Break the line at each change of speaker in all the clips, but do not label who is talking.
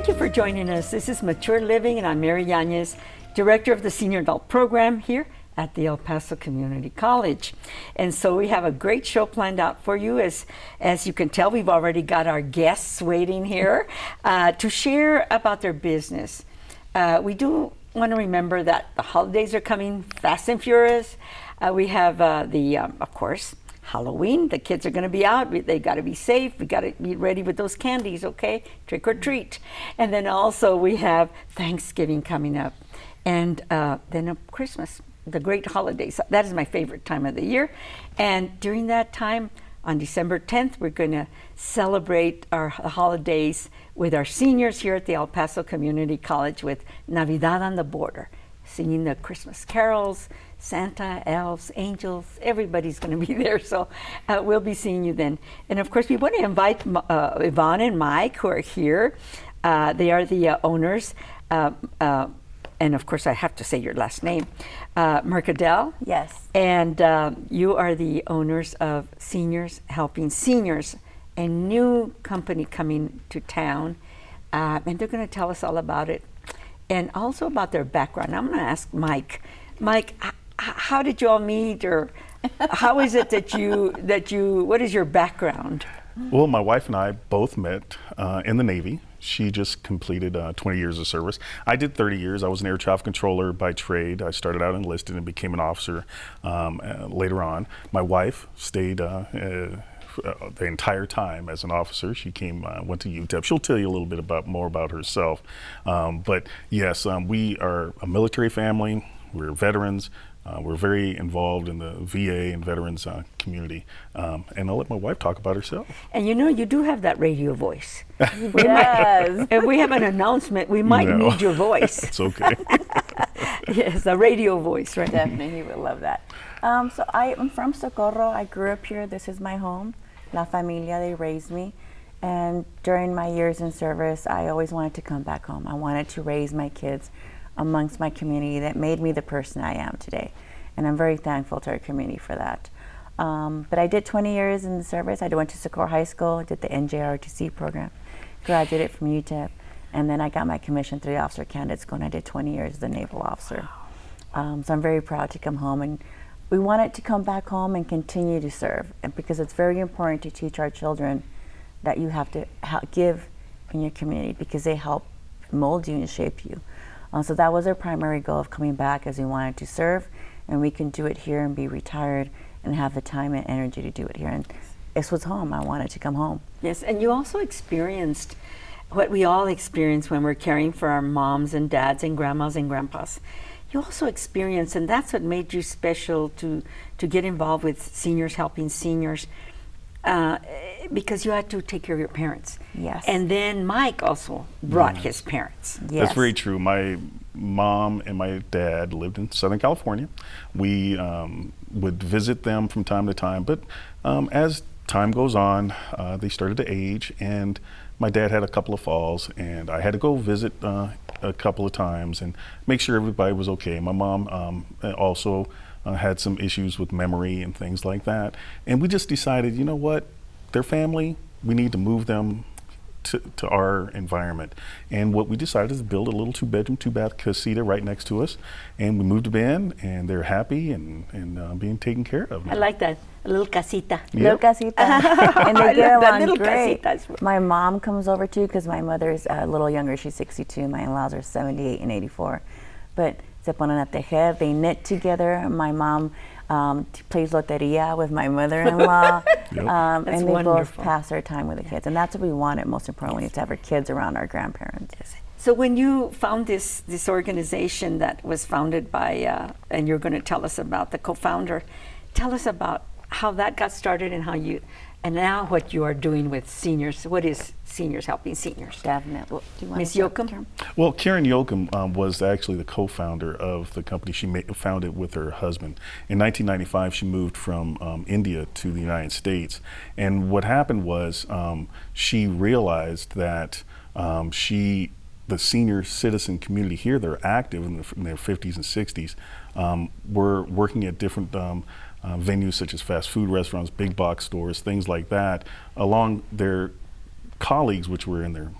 Thank you for joining us. This is Mature Living, and I'm Mary Yanez, Director of the Senior Adult Program here at the El Paso Community College. And so we have a great show planned out for you. As you can tell, we've already got our guests waiting here to share about their business. We do want to remember that the holidays are coming fast and furious. We have of course, Halloween. The kids are going to be out. They got to be safe. We got to be ready with those candies, okay? Trick or treat. And then also we have Thanksgiving coming up, and then Christmas, the great holidays. That is my favorite time of the year. And during that time, on December 10th, we're going to celebrate our holidays with our seniors here at the El Paso Community College with Navidad on the Border, singing the Christmas carols, Santa, elves, angels, everybody's going to be there. So we'll be seeing you then. And of course, we want to invite Yvonne and Mike, who are here. They are the owners. And of course, I have to say your last name, Mecadel.
Yes.
And you are the owners of Seniors Helping Seniors, a new company coming to town. And they're going to tell us all about it, and also about their background. I'm going to ask Mike. Mike, how did you all meet, or how is it that you, what is your background?
Well, my wife and I both met in the Navy. She just completed 20 years of service. I did 30 years. I was an air traffic controller by trade. I started out enlisted and became an officer later on. My wife stayed the entire time as an officer. She went to UTEP. She'll tell you a little bit more about herself. But yes, we are a military family. We're veterans. We're very involved in the VA and veterans community. And I'll let my wife talk about herself.
And you do have that radio voice.
Yes.
If we have an announcement, we might need your voice.
It's okay.
Yes, the radio voice, right?
Definitely, he would love that. So I'm from Socorro. I grew up here. This is my home. La Familia, they raised me. And during my years in service, I always wanted to come back home. I wanted to raise my kids amongst my community that made me the person I am today. And I'm very thankful to our community for that. But I did 20 years in the service. I went to Socorro High School, did the NJRTC program, graduated from UTEP, and then I got my commission through the Officer Candidate School, and I did 20 years as a naval officer. So I'm very proud to come home, and we wanted to come back home and continue to serve, and because it's very important to teach our children that you have to give in your community, because they help mold you and shape you. So that was our primary goal of coming back, as we wanted to serve, and we can do it here and be retired and have the time and energy to do it here. And this was home. I wanted to come home.
Yes, and you also experienced what we all experience when we're caring for our moms and dads and grandmas and grandpas. You also experienced, and that's what made you special to get involved with Seniors Helping Seniors, because you had to take care of your parents.
Yes.
And then Mike also brought his parents.
Yes.
That's very true. My mom and my dad lived in Southern California. We would visit them from time to time, but as time goes on, they started to age, and my dad had a couple of falls, and I had to go visit a couple of times and make sure everybody was okay. My mom also had some issues with memory and things like that. And we just decided, you know what, their family, we need to move them to our environment. And what we decided is to build a little 2-bedroom, 2-bath casita right next to us. And we moved them in, and they're happy and being taken care of now.
I like that, a little casita.
Yep.
Little casita. And they get
that
along
little
great.
casitas.
My mom comes over too, because my mother's a little younger. She's 62. My in-laws are 78 and 84. But se ponen a tejer. They knit together. My mom plays loteria with my mother-in-law.
Yep.
And they
wonderful.
both pass their time with the kids. And that's what we wanted, most importantly, is to have our kids around our grandparents.
So when you found this organization that was founded by, and you're going to tell us about the co-founder, tell us about how that got started and and now what you are doing with seniors. What is Seniors Helping Seniors?
Definitely. Do you want
Ms.
to start the
Yoakum?
term?
Well, Karen Yoakum was actually the co-founder of the company. She founded with her husband. In 1995, she moved from India to the United States. And what happened was she realized that the senior citizen community here, they're active in their 50s and 60s, were working at different venues such as fast food restaurants, big box stores, things like that, along their colleagues, which were in their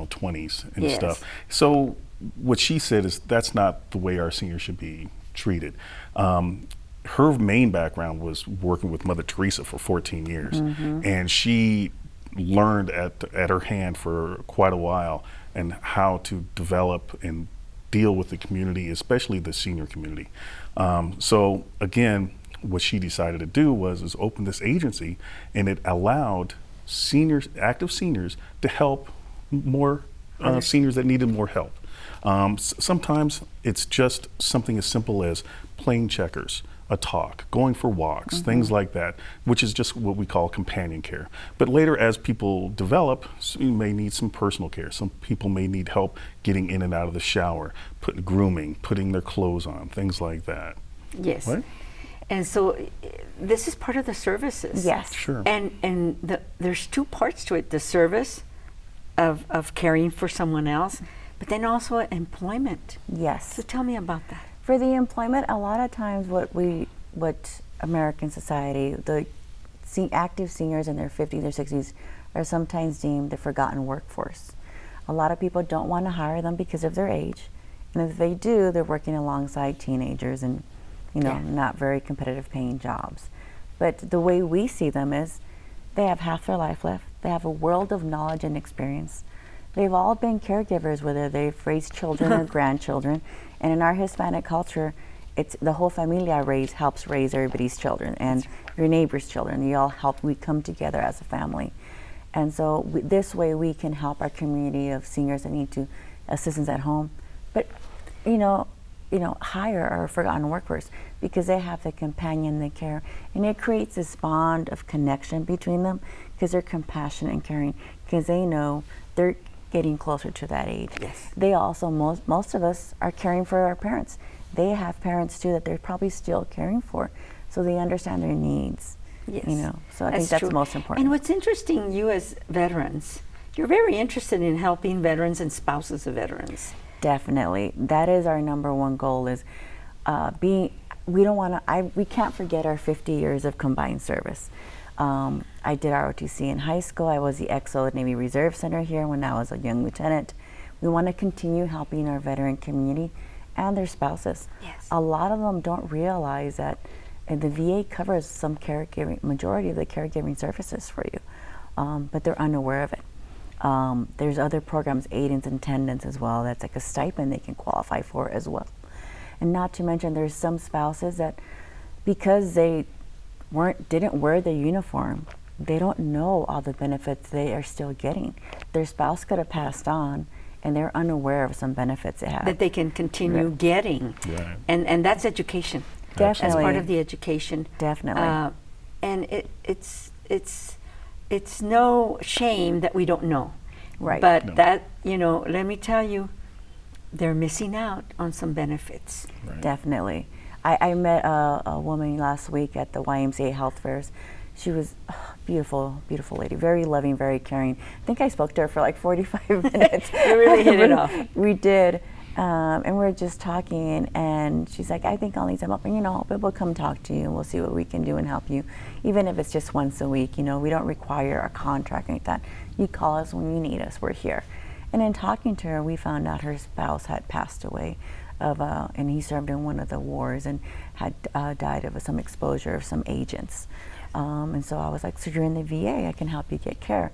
20s and
Yes.
stuff. So what she said is that's not the way our seniors should be treated. Her main background was working with Mother Teresa for 14 years, and she learned at her hand for quite a while and how to develop and deal with the community, especially the senior community. So again, what she decided to do was open this agency, and it allowed seniors, active seniors, to help more seniors that needed more help. Sometimes it's just something as simple as playing checkers, a talk, going for walks, things like that, which is just what we call companion care. But later, as people develop, you may need some personal care. Some people may need help getting in and out of the shower, grooming, putting their clothes on, things like that.
Yes.
Right?
And so this is part of the services.
Yes.
Sure.
And there's two parts to it: the service of caring for someone else, but then also employment.
Yes.
So tell me about that.
For the employment, a lot of times what American society, the active seniors in their 50s or 60s are sometimes deemed the forgotten workforce. A lot of people don't want to hire them because of their age. And if they do, they're working alongside teenagers and not very competitive paying jobs. But the way we see them is they have half their life left. They have a world of knowledge and experience. They've all been caregivers, whether they've raised children or grandchildren. And in our Hispanic culture, it's the whole familia helps raise everybody's children and your neighbor's children. You all help, we come together as a family. And so this way we can help our community of seniors that need assistance at home. But, hire our forgotten workers because they have the companion, the care, and it creates this bond of connection between them because they're compassionate and caring because they know they're getting closer to that age.
Yes.
They also, most of us are caring for our parents. They have parents too that they're probably still caring for, so they understand their needs.
Yes.
So I think that's
true.
most important.
And what's interesting, you as veterans, you're very interested in helping veterans and spouses of veterans.
Definitely, that is our number one goal. Is we can't forget our 50 years of combined service. I did ROTC in high school. I was the XO at Navy Reserve Center here when I was a young lieutenant. We want to continue helping our veteran community and their spouses.
Yes.
A lot of them don't realize that the VA covers some majority of the caregiving services for you, but they're unaware of it. There's other programs, aidance and attendance as well. That's like a stipend they can qualify for as well. And not to mention, there's some spouses that, because they didn't wear their uniform, they don't know all the benefits they are still getting. Their spouse could have passed on, and they're unaware of some benefits they have.
That they can continue getting.
Right.
And that's education.
Definitely.
As part of the education.
Definitely.
And it's no shame that we don't know.
Right.
But
No.
that, let me tell you, they're missing out on some benefits.
Right.
Definitely. I met a woman last week at the YMCA health fairs. She was beautiful, beautiful lady, very loving, very caring. I think I spoke to her for like 45 minutes.
You really hit it off.
We did. And we were just talking, and she's like, I think I'll need some help. And, we'll come talk to you, and we'll see what we can do and help you, even if it's just once a week. We don't require a contract like that. You call us when you need us. We're here. And in talking to her, we found out her spouse had passed away and he served in one of the wars and had died of some exposure of some agents. And so I was like, so you're in the VA, I can help you get care.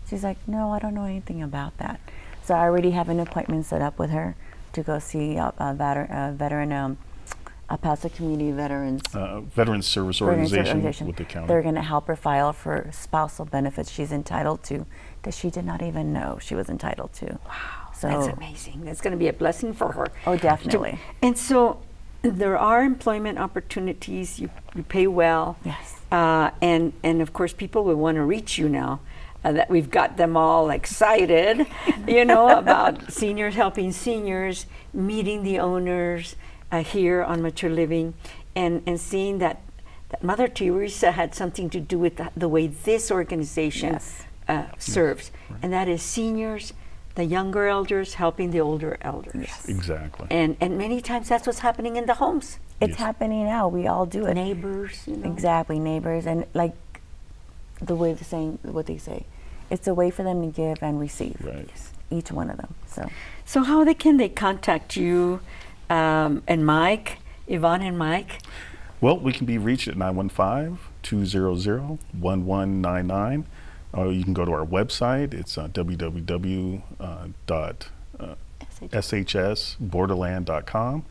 She's like, no, I don't know anything about that. So I already have an appointment set up with her to go see a veteran, Paso Community Veterans.
Veterans Service Organization with the county.
They're going to help her file for spousal benefits she's entitled to that she did not even know she was entitled to.
Wow,
So,
that's amazing. That's going to be a blessing for her.
Oh, definitely.
And so there are employment opportunities. You pay well.
Yes.
And of course, people will want to reach you now. That we've got them all excited, about seniors helping seniors, meeting the owners here on Mature Living, and seeing that Mother Teresa had something to do with the way this organization serves, and that is seniors, the younger elders helping the older elders.
Yes.
Exactly.
And many times that's what's happening in the homes.
It's happening now. We all do it.
Neighbors,
Exactly, neighbors, and like the way what they say, it's a way for them to give and receive.
Right.
Each one of them.
So how can they contact you and Mike, Yvonne and Mike?
Well, we can be reached at 915-200-1199. Or you can go to our website. It's www.shsborderland.com.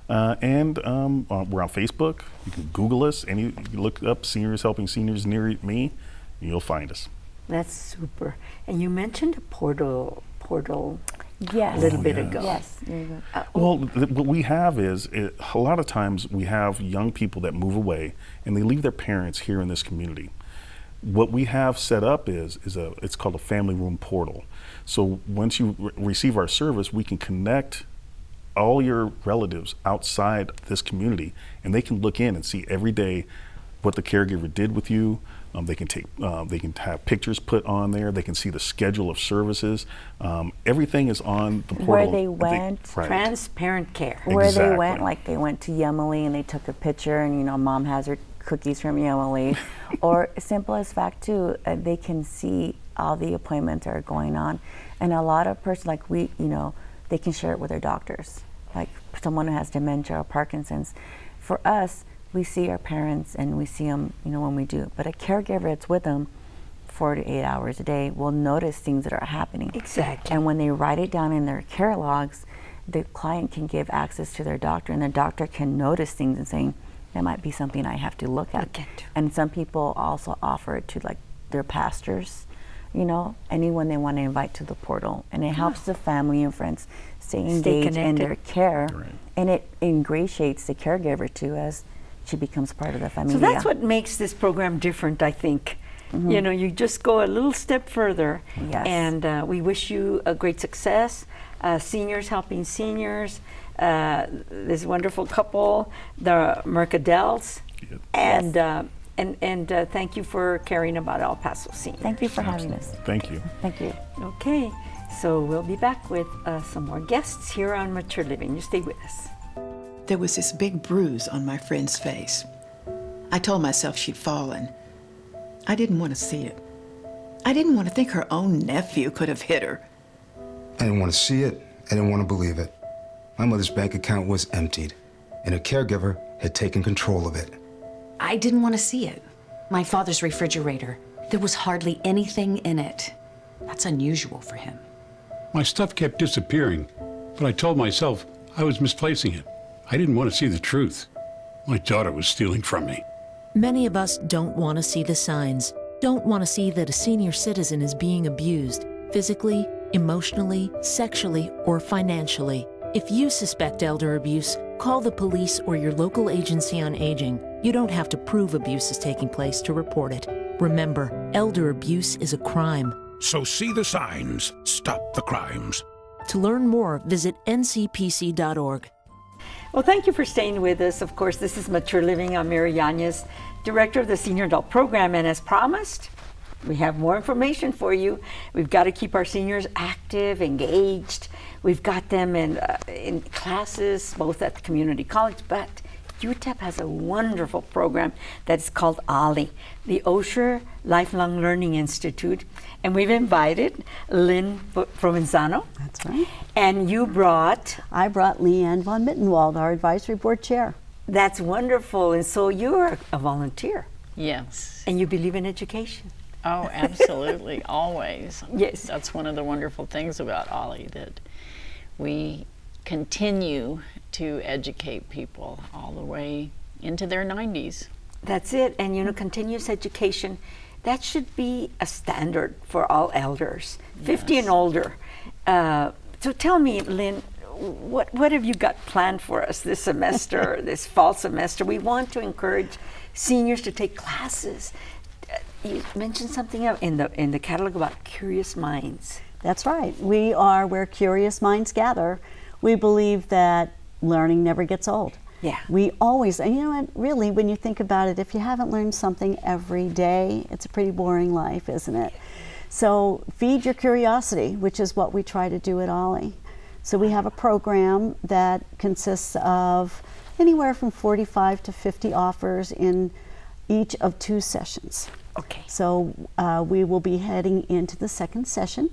And we're on Facebook. You can Google us, and you look up Seniors Helping Seniors Near Me, and you'll find us.
That's super. And you mentioned a portal
Yes.
a little bit ago.
Yes. There you go.
Well, what we have is, a lot of times we have young people that move away and they leave their parents here in this community. What we have set up it's called a family room portal. So once you receive our service, we can connect all your relatives outside this community, and they can look in and see every day what the caregiver did with you. They can have pictures put on there. They can see the schedule of services. Everything is on the portal.
Where they went.
Right.
Transparent care.
Where they
Exactly.
went, like they went to Yumali and they took a picture, and mom has her cookies from Yumali. Or simple as fact too, they can see all the appointments that are going on. And a lot of persons, like they can share it with their doctors. Like someone who has dementia or Parkinson's. For us, we see our parents and we see them, when we do. But a caregiver that's with them 4 to 8 hours a day will notice things that are happening.
Exactly.
And when they write it down in their care logs, the client can give access to their doctor, and the doctor can notice things and saying, that might be something I have to look at. And some people also offer it to like their pastors, anyone they want to invite to the portal. And it helps the family and friends stay engaged in their care.
Right.
And it ingratiates the caregiver too as she becomes part of the familia.
So that's what makes this program different, I think. You just go a little step further.
Yes.
And we wish you a great success. Seniors Helping Seniors, this wonderful couple, the Mecadels,
Yep.
and thank you for caring about El Paso Seniors.
Thank you for having us.
Thank you.
Thank you.
Okay, so we'll be back with some more guests here on Mature Living. You stay with us.
There was this big bruise on my friend's face. I told myself she'd fallen. I didn't want to see it. I didn't want to think her own nephew could have hit her.
I didn't want to see it. I didn't want to believe it. My mother's bank account was emptied, and a caregiver had taken control of it.
I didn't want to see it. My father's refrigerator. There was hardly anything in it. That's unusual for him.
My stuff kept disappearing, but I told myself I was misplacing it. I didn't want to see the truth. My daughter was stealing from me.
Many of us don't want to see the signs, don't want to see that a senior citizen is being abused, physically, emotionally, sexually, or financially. If you suspect elder abuse, call the police or your local agency on aging. You don't have to prove abuse is taking place to report it. Remember, elder abuse is a crime.
So see the signs, stop the crimes.
To learn more, visit ncpc.org.
Well, thank you for staying with us. Of course, this is Mature Living. I'm Mary Yanez, Director of the Senior Adult Program. And as promised, we have more information for you. We've got to keep our seniors active, engaged. We've got them in classes, both at the community college, but UTEP has a wonderful program that's called OLLI, the Osher Lifelong Learning Institute. And we've invited Lynn Provenzano.
That's right.
And you brought...
I brought Leanne von Mittenwald, our advisory board chair.
That's wonderful. And so you're a volunteer.
Yes.
And you believe in education.
Oh, absolutely. Always.
Yes.
That's one of the wonderful things about OLLI, that we continue to educate people all the way into their 90s.
That's it. And continuous education, that should be a standard for all elders, 50 and older. So tell me, Lynn, what have you got planned for us this semester, this fall semester? We want to encourage seniors to take classes. You mentioned something in the catalog about curious minds.
That's right. We are where curious minds gather. We believe that learning never gets old.
Yeah.
We always, and you know what, really, when you think about it, if you haven't learned something every day, it's a pretty boring life, isn't it? So feed your curiosity, which is what we try to do at OLLI. So we have a program that consists of anywhere from 45 to 50 offers in each of 2 sessions.
Okay.
So we will be heading into the second session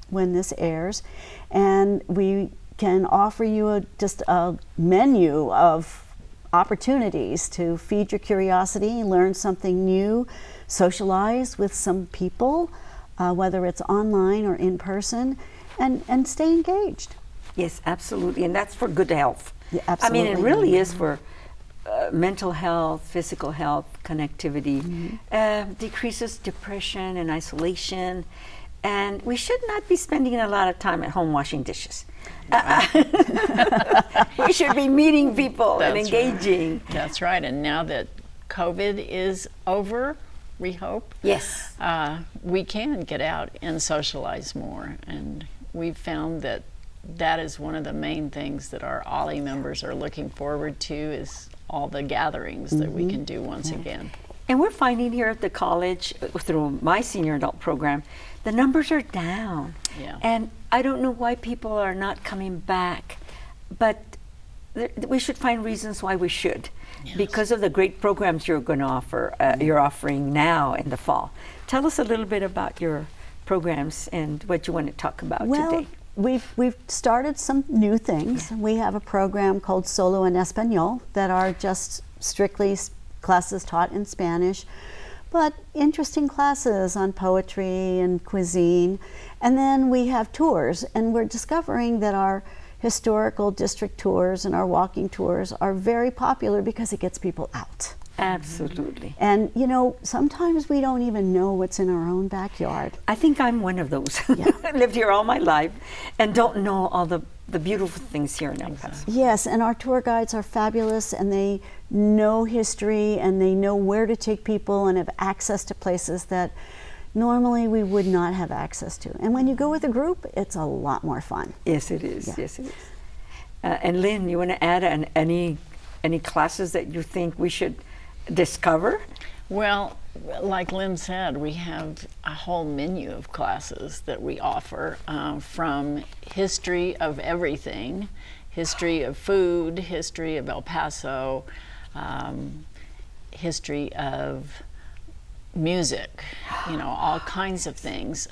when this airs, and we can offer you just a menu of opportunities to feed your curiosity, learn something new, socialize with some people, whether it's online or in person, and stay engaged.
Yes, absolutely, and that's for good health.
Yeah,
I mean, it
absolutely.
really is for mental health, physical health, connectivity, decreases depression and isolation, and we should not be spending a lot of time at home washing dishes. We should be meeting people and
That's
engaging.
Right. That's right. And now that COVID is over, we hope,
Yes.
we can get out and socialize more. And we've found that that is one of the main things that our OLLI members are looking forward to, is all the gatherings that we can do once again.
And we're finding here at the college, through my senior adult program, the numbers are down.
Yeah.
And I don't know why people are not coming back, but we should find reasons why we should, because of the great programs you're going to offer, you're offering now in the fall. Tell us a little bit about your programs and what you want to talk about today.
We've started some new things. We have a program called Solo en Español that are just strictly classes taught in Spanish, but interesting classes on poetry and cuisine. And then we have tours, and we're discovering that our historical district tours and our walking tours are very popular because it gets people out.
Absolutely.
And you know, sometimes we don't even know what's in our own backyard.
I think I'm one of those.
Yeah.
I lived here all my life and don't know all the beautiful things here in El Paso.
Yes, and our tour guides are fabulous, and they know history, and they know where to take people, and have access to places that normally we would not have access to. And when you go with a group, it's a lot more fun.
Yes, it is.
Yeah.
Yes, it is. And Lynn, you want to add any classes that you think we should discover?
Well, like Lynn said, we have a whole menu of classes that we offer, from history of everything, history of food, history of El Paso, history of music, you know, all kinds of things.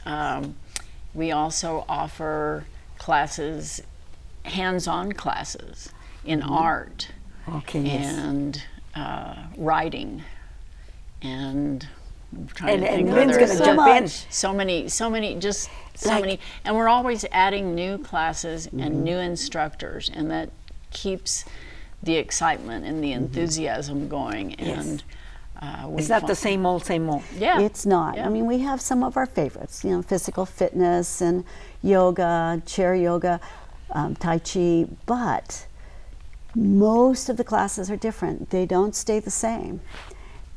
We also offer classes, hands-on classes in art,
Okay, yes.
and writing, and I'm trying to think
and
of
Lynn's
others.
going to jump in.
So many, just so
Like-
many, and we're always adding new classes and new instructors, and that keeps the excitement and the enthusiasm going. And
It's not the same old, same old.
Yeah,
It's not.
Yeah.
I mean, we have some of our favorites, you know, physical fitness and yoga, chair yoga, Tai Chi, but most of the classes are different. They don't stay the same.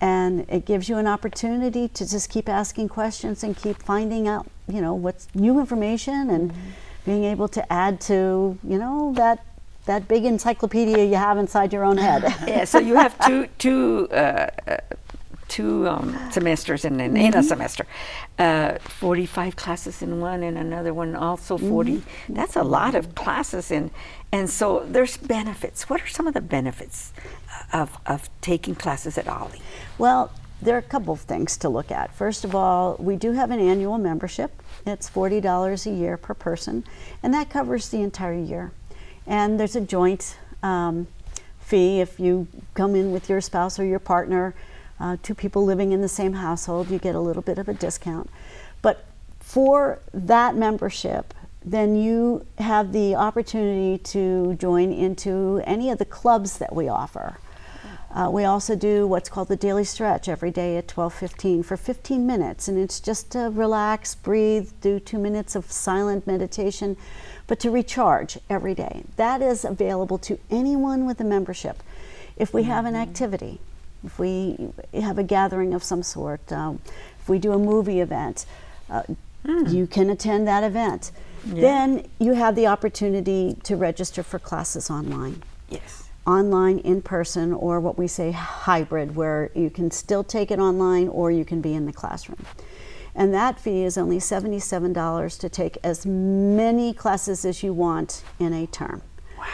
And it gives you an opportunity to just keep asking questions and keep finding out, you know, what's new information, and being able to add to, you know, that big encyclopedia you have inside your own head.
Yeah, so you have two semesters in a semester, 45 classes in one, and another one also 40. That's a lot of classes, and so there's benefits. What are some of the benefits of taking classes at OLLI?
Well, there are a couple of things to look at. First of all, we do have an annual membership. It's $40 a year per person, and that covers the entire year. And there's a joint fee if you come in with your spouse or your partner, two people living in the same household, you get a little bit of a discount. But for that membership, then you have the opportunity to join into any of the clubs that we offer. We also do what's called the daily stretch every day at 12:15 for 15 minutes, and it's just to relax, breathe, do 2 minutes of silent meditation, but to recharge every day. That is available to anyone with a membership. If we have an activity, if we have a gathering of some sort, if we do a movie event, you can attend that event.
Yeah.
Then you have the opportunity to register for classes online.
Yes.
Online, in person, or what we say hybrid, where you can still take it online or you can be in the classroom. And that fee is only $77 to take as many classes as you want in a term.
Wow.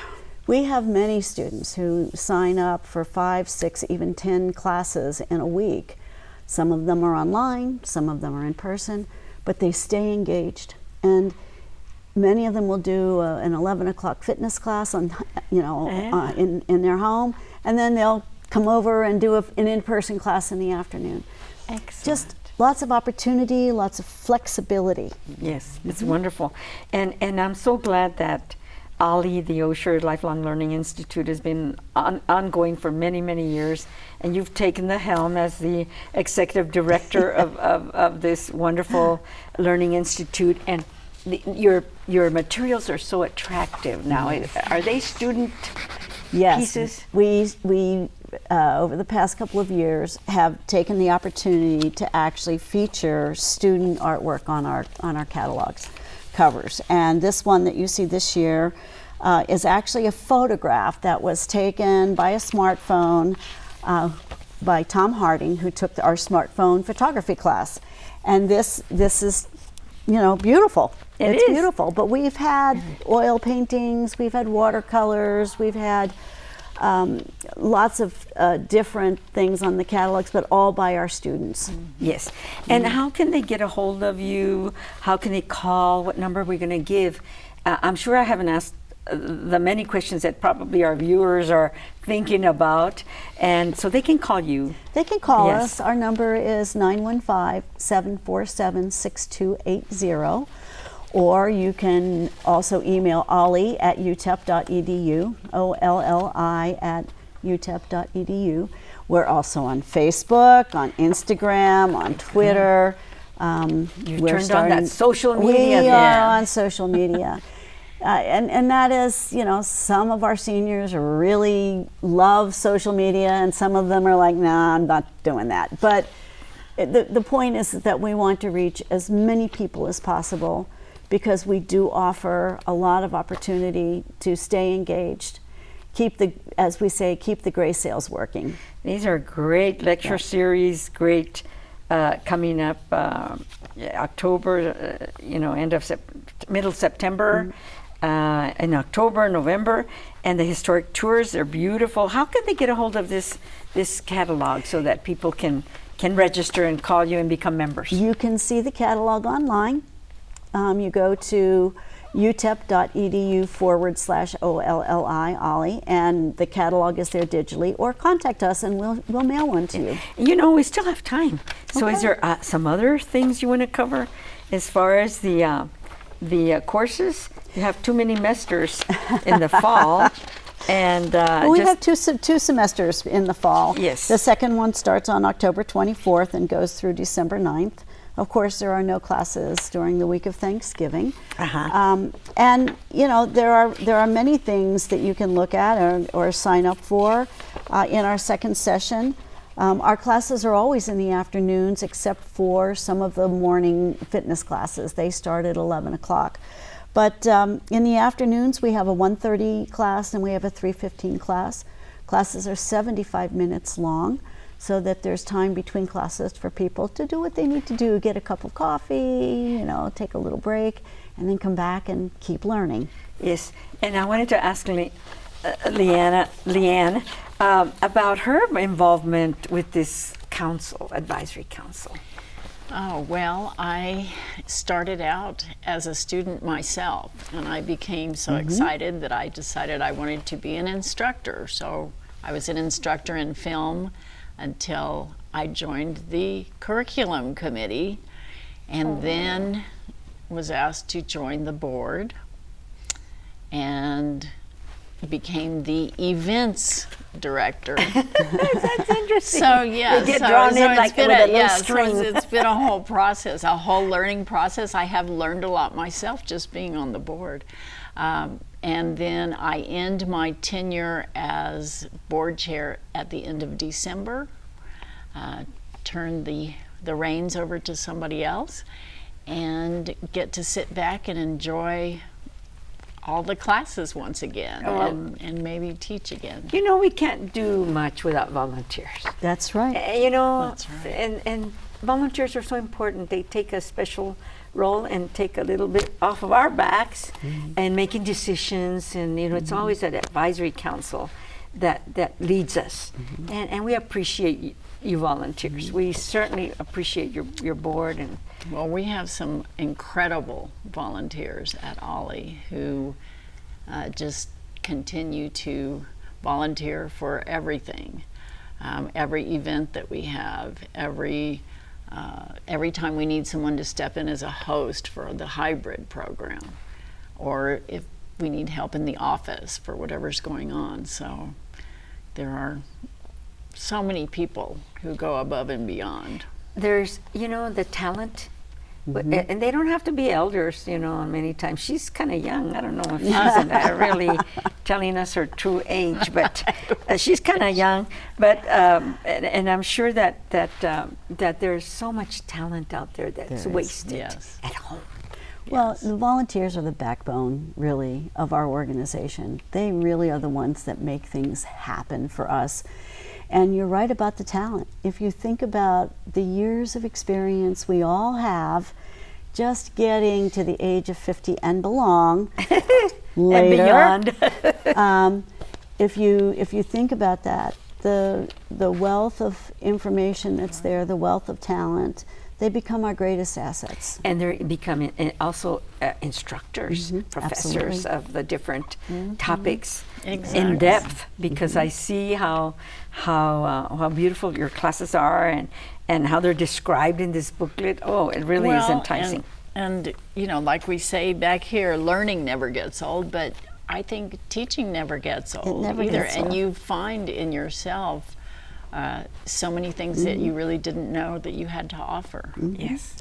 We have many students who sign up for 5, 6, even 10 classes in a week. Some of them are online, some of them are in person, but they stay engaged. And many of them will do an 11 o'clock fitness class on, in their home, and then they'll come over and do an in-person class in the afternoon.
Excellent.
Just lots of opportunity, lots of flexibility.
Yes, it's wonderful. And I'm so glad that OLLI, the Osher Lifelong Learning Institute, has been ongoing for many, many years, and you've taken the helm as the executive director of this wonderful learning institute. And your materials are so attractive now. Are they student pieces?
We over the past couple of years have taken the opportunity to actually feature student artwork on our catalogs covers. And this one that you see this year is actually a photograph that was taken by a smartphone by Tom Harding, who took our smartphone photography class. And this is, beautiful. It's beautiful. But we've had oil paintings, we've had watercolors, we've had lots of different things on the catalogs, but all by our students.
Yes. And how can they get a hold of you? How can they call? What number are we going to give? I'm sure I haven't asked the many questions that probably our viewers are thinking about, and so they can call you.
They can call us. Our number is 915-747-6280. Or you can also email olli at utep.edu, OLLI at utep.edu. We're also on Facebook, on Instagram, on Twitter.
You've turned on that social media.
We are on social media. And that is, some of our seniors really love social media, and some of them are like, nah, I'm not doing that. But the point is that we want to reach as many people as possible, because we do offer a lot of opportunity to stay engaged, as we say, keep the gray sails working.
These are great lecture series, great coming up October, end of middle September, in October, November, and the historic tours, they're beautiful. How can they get a hold of this catalog so that people can register and call you and become members?
You can see the catalog online. You go to utep.edu/OLLI, OLLI, and the catalog is there digitally, or contact us and we'll mail one to you.
We still have time. So is there some other things you want to cover as far as the courses? You have too many semesters in the fall. And
we have two semesters in the fall.
Yes.
The second one starts on October 24th and goes through December 9th. Of course, there are no classes during the week of Thanksgiving. And there are many things that you can look at or sign up for in our second session. Our classes are always in the afternoons, except for some of the morning fitness classes. They start at 11 o'clock. But in the afternoons, we have a 1:30 class and we have a 3:15 class. Classes are 75 minutes long, so that there's time between classes for people to do what they need to do, get a cup of coffee, take a little break, and then come back and keep learning.
Yes, and I wanted to ask Leanne about her involvement with this advisory council.
Oh, well, I started out as a student myself, and I became so excited that I decided I wanted to be an instructor. So I was an instructor in film until I joined the curriculum committee, and then was asked to join the board and became the events director.
That's interesting.
So yes,
you get drawn in like with a little string.
So it's been a whole process, a whole learning process. I have learned a lot myself just being on the board. And then I end my tenure as board chair at the end of December, turn the reins over to somebody else, and get to sit back and enjoy all the classes once again, and maybe teach again.
We can't do much without volunteers.
That's right.
That's right. And volunteers are so important. They take a special role and take a little bit off of our backs and making decisions. And it's always that advisory council that leads us. And we appreciate you volunteers. We certainly appreciate your board. And
Well, we have some incredible volunteers at OLLI who just continue to volunteer for everything. Every event that we have, every time we need someone to step in as a host for the hybrid program, or if we need help in the office for whatever's going on. So there are so many people who go above and beyond.
there's, the talent. And they don't have to be elders, many times. She's kind of young. I don't know if she's really telling us her true age, but she's kind of young. But and I'm sure that there's so much talent out there that's wasted at home.
Well, the volunteers are the backbone, really, of our organization. They really are the ones that make things happen for us. And you're right about the talent. If you think about the years of experience we all have, just getting to the age of 50 and belong later,
and beyond.
If you think about that, the wealth of information that's there, the wealth of talent, they become our greatest assets.
And they're becoming also instructors, professors of the different topics in depth, because I see how beautiful your classes are and how they're described in this booklet. Oh, it really is enticing.
And like we say back here, learning never gets old, but I think teaching never gets old either. And you find in yourself so many things that you really didn't know that you had to offer.
Yes.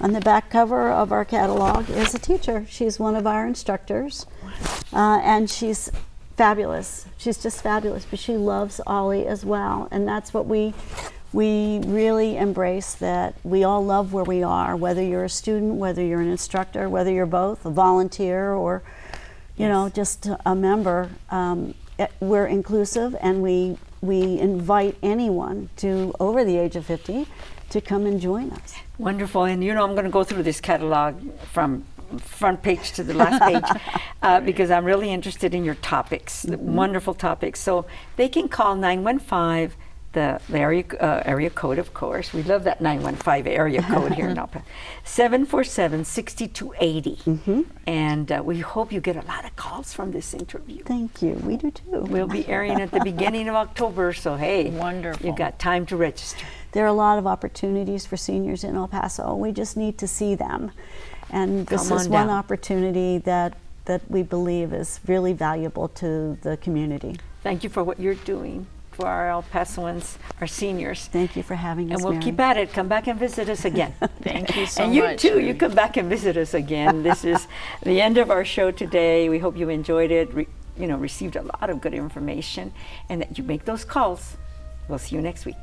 On the back cover of our catalog is a teacher. She's one of our instructors, and she's fabulous. She's just fabulous, but she loves OLLI as well, and that's what we really embrace, that we all love where we are, whether you're a student, whether you're an instructor, whether you're both, a volunteer, or just a member. We're inclusive, and we invite anyone over the age of 50 to come and join us.
Wonderful. And I'm going to go through this catalog from front page to the last page because I'm really interested in your topics, the wonderful topics. So they can call 915, the area code, of course. We love that 915 area code here in El Paso. 747-6280. And we hope you get a lot of calls from this interview.
Thank you. We do too.
We'll be airing at the beginning of October, so hey,
wonderful.
You got time to register.
There are a lot of opportunities for seniors in El Paso. We just need to see them. And this is one opportunity that we believe is really valuable to the community.
Thank you for what you're doing for our El Pasoans, our seniors.
Thank you for having us,
And we'll
Mary.
keep at it. Come back and visit us again.
Thank you so much.
And you too, you come back and visit us again. This is the end of our show today. We hope you enjoyed it, received a lot of good information, and that you make those calls. We'll see you next week.